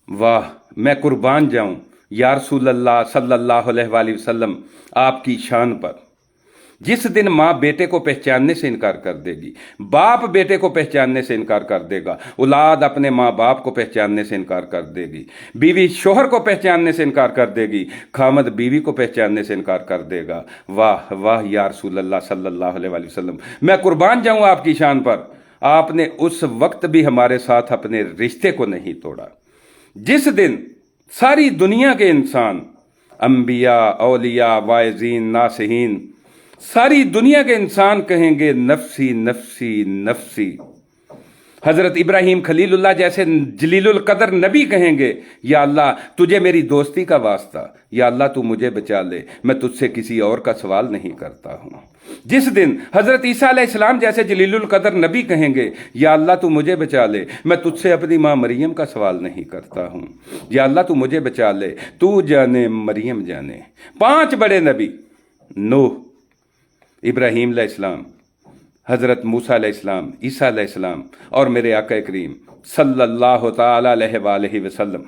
वाह, मैं कुर्बान जाऊं या रसूल अल्लाह सल्लल्लाहु अलैहि वसल्लम आपकी शान पर। जिस दिन माँ बेटे को पहचानने से इनकार कर देगी, बाप बेटे को पहचानने से इनकार कर देगा, औलाद अपने माँ बाप को पहचानने से इनकार कर देगी, बीवी शोहर को पहचानने से इनकार कर देगी, खामद बीवी को पहचानने से इनकार कर देगा। वाह वाह या रसूल अल्लाह सल्लल्लाहु अलैहि वसल्लम, मैं कुर्बान जाऊं आपकी शान पर। आपने उस वक्त भी हमारे साथ अपने रिश्ते को नहीं तोड़ा जिस दिन सारी दुनिया के इंसान, अंबिया, औलिया, वाइजीन, नासिहीन, सारी दुनिया के इंसान कहेंगे नफसी नफसी नफसी। हजरत इब्राहिम खलीलुल्लाह जैसे जलीलुल कदर नबी कहेंगे, या अल्लाह तुझे मेरी दोस्ती का वास्ता, या अल्लाह तू मुझे बचा ले, मैं तुझसे किसी और का सवाल नहीं करता हूँ। जिस दिन हजरत ईसा अलैहिस्सलाम जैसे जलीलुल कदर नबी कहेंगे, या अल्लाह तू मुझे बचा ले, मैं तुझसे अपनी माँ मरियम का सवाल नहीं करता हूँ, या अल्लाह तू मुझे बचा ले, तू जाने मरियम जाने। 5 बड़े नबी, नूह, इब्राहीम अलैहिस्सलाम, हज़रत मूसा अलैहिस्सलाम, ईसा अलैहिस्सलाम और मेरे आका करीम सल्लल्लाहु ताला अलैहि वसल्लम,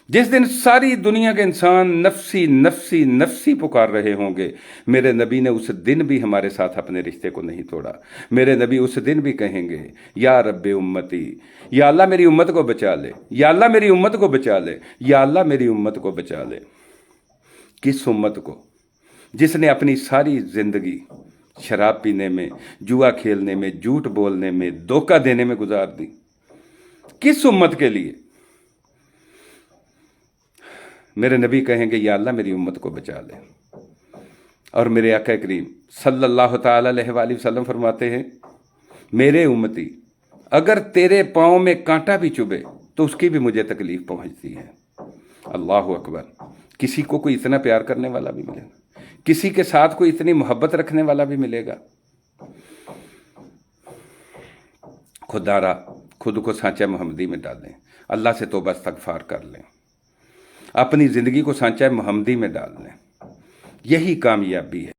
जिस दिन सारी दुनिया के इंसान नफसी नफसी नफसी पुकार रहे होंगे, मेरे नबी ने उस दिन भी हमारे साथ अपने रिश्ते को नहीं तोड़ा। मेरे नबी उस दिन भी कहेंगे, या रब्बे उम्मती, या अल्लाह मेरी उम्मत को बचा ले, या अल्लाह मेरी उम्मत को बचा ले, या अल्लाह मेरी उम्मत को बचा ले। किस उम्मत को जिसने अपनी सारी जिंदगी शराब पीने में, जुआ खेलने में, झूठ बोलने में, धोखा देने में गुजार दी? किस उम्मत के लिए? मेरे नबी कहेंगे, या अल्लाह मेरी उम्मत को बचा ले। और मेरे आका करीम सल्लल्लाहु ताला अलैहि वसल्लम फरमाते हैं, मेरे उम्मती अगर तेरे पाँव में कांटा भी चुभे तो उसकी भी मुझे तकलीफ पहुंचती है। अल्लाह अकबर। किसी को कोई इतना प्यार करने वाला भी मिलेगा, किसी के साथ कोई इतनी मोहब्बत रखने वाला भी मिलेगा। खुदारा खुद को सांचा मोहम्मदी में डालें, अल्लाह से तौबा इस्तगफार कर लें, अपनी ज़िंदगी को सांचा मोहम्मदी में डाल लें। यही कामयाबी है।